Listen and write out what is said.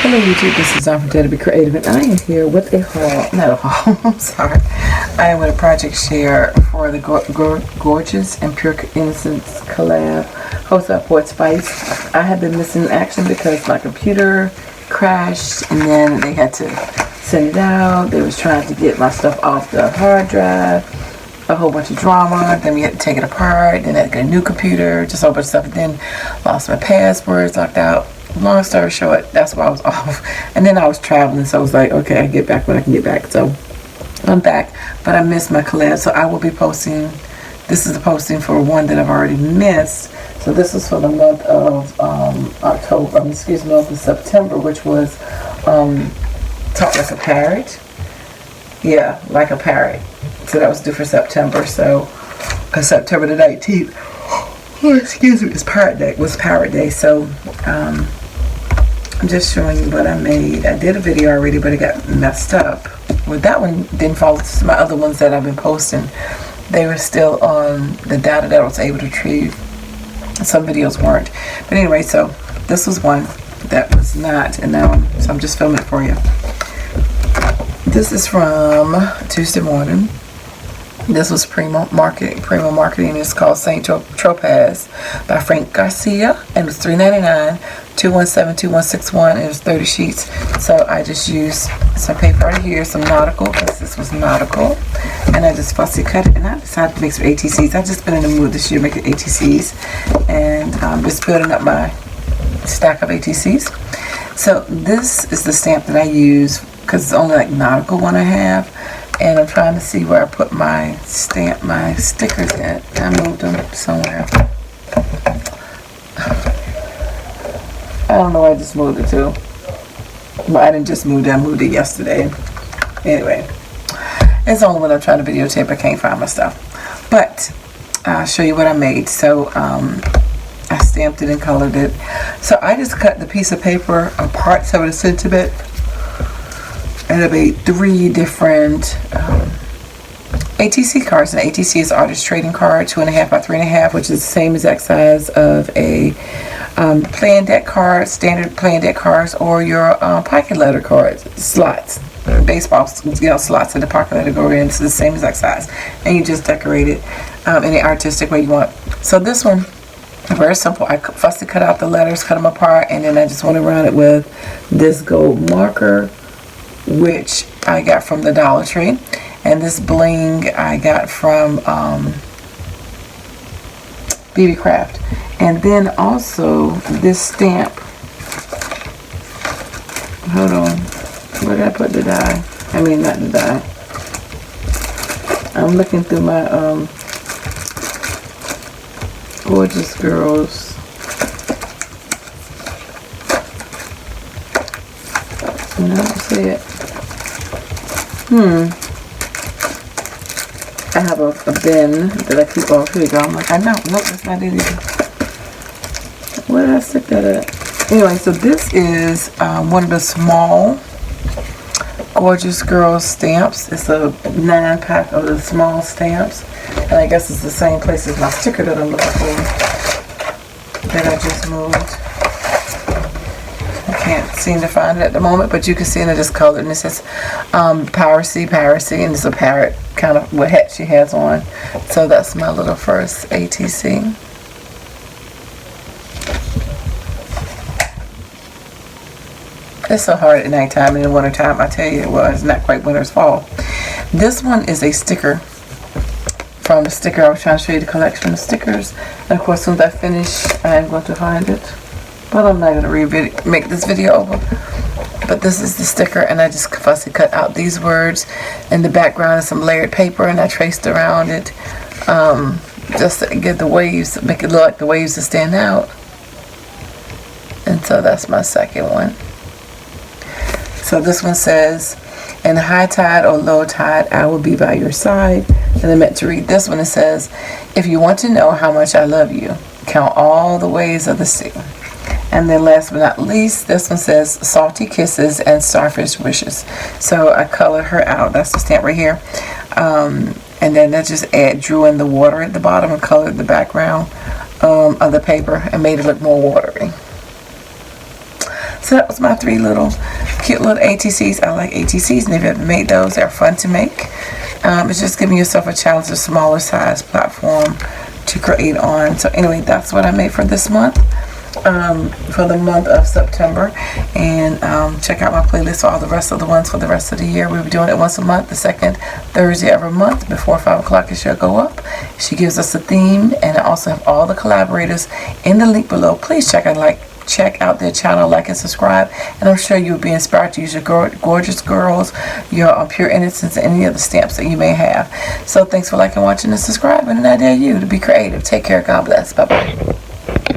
Hello YouTube, this is from DaretoBeCreative, and I am here with a haul, not a haul, I'm sorry. I am with a project share for the Gorjuss and Pure Innocence collab hosted by Poetspice. I have been missing action because my computer crashed and then they had to send it out. They was trying to get my stuff off the hard drive, a whole bunch of drama. Then we had to take it apart, then I had to get a new computer, just a whole bunch of stuff. And then lost my passwords, locked out. Long story short, that's why I was off. And then I was traveling, so I was like, okay, I can get back when I can get back. So I'm back, but I missed my collab, so I will be posting. This is the posting for one that I've already missed. So this is for the month of October, excuse me, month of September, which was Talk Like a Parrot. Yeah, like a parrot. So that was due for September. So, because September the 19th, oh, excuse me, it's Parrot Day. So, I'm just showing you what I made. I did a video already, but it got messed up. Well, that one didn't follow my other ones that I've been posting. They were still on the data that I was able to retrieve. Some videos weren't. But anyway, so this was one that was not, and now so I'm just filming it for you. This is from Tuesday morning. This was Primo Marketing. It's called Saint Tropez by Frank Garcia, and it's $3.99. 217-2161. It was 30 sheets. So I just used some paper right here, some nautical, because this was nautical, and I just fussy cut it, and I decided to make some ATCs. I've just been in the mood this year making ATCs, and just building up my stack of ATCs. So this is the stamp that I use because it's only like nautical one I have, and I'm trying to see where I put my stickers at. I moved them somewhere. I don't know where I just moved it to. But I didn't just move it, I moved it yesterday. Anyway, it's the only one I'm trying to videotape. I can't find my stuff. But I'll show you what I made. So I stamped it and colored it. So I just cut the piece of paper apart 7 centimeters. And I made 3 different ATC cards. And ATC is artist trading card, 2.5 by 3.5, which is the same exact size of a playing deck card, standard playing deck cards, or your pocket letter cards, slots, baseball, slots in the pocket letter go in. It's the same exact size, and you just decorate it any artistic way you want. So this one, very simple. I first cut out the letters, cut them apart, and then I just went around it with this gold marker, which I got from the Dollar Tree, and this bling I got from BB And then also this stamp. Hold on. Where did I put the die? I mean, not the die. I'm looking through my Gorjuss Girls. And I don't see it. I have a bin that I keep off. Here we go. I'm like, I know. Nope, that's not it either. Where did I stick that at? Anyway, so this is one of the small Gorjuss Girls stamps. It's a 9-pack of the small stamps. And I guess it's the same place as my sticker that I'm looking for, that I just moved. I can't seem to find it at the moment, but you can see it, I just colored, and it says piracy, and it's a parrot, kind of what hat she has on. So that's my little first ATC. It's so hard at nighttime and in the wintertime. I tell you, well, it's not quite winter, it's fall. This one is a sticker from the sticker. I was trying to show you the collection of stickers. And of course, as soon as I finish, I'm going to find it. But I'm not going to make this video over. But this is the sticker, and I just fussy cut out these words. In the background is some layered paper, and I traced around it just to get the waves, make it look like the waves to stand out. And so that's my second one. So this one says, in high tide or low tide, I will be by your side. And I meant to read this one. It says, if you want to know how much I love you, count all the waves of the sea. And then last but not least, this one says, salty kisses and starfish wishes. So I colored her out. That's the stamp right here. And then I just drew in the water at the bottom and colored the background of the paper and made it look more watery. So that was my 3 little cute little ATCs. I like ATCs, and if you haven't made those, they're fun to make. It's just giving yourself a challenge, a smaller size platform to create on. So anyway, that's what I made for this month, for the month of September. And check out my playlist for all the rest of the ones for the rest of the year. We'll be doing it once a month, the second Thursday of every month before 5 o'clock. It should go up. She gives us a theme, and I also have all the collaborators in the link below. Please check out their channel, like and subscribe, and I'm sure you'll be inspired to use your Gorjuss girls, your Pure Innocence, and any other stamps that you may have. So thanks for liking, watching, and subscribing, and I dare you to be creative. Take care. God bless. Bye bye.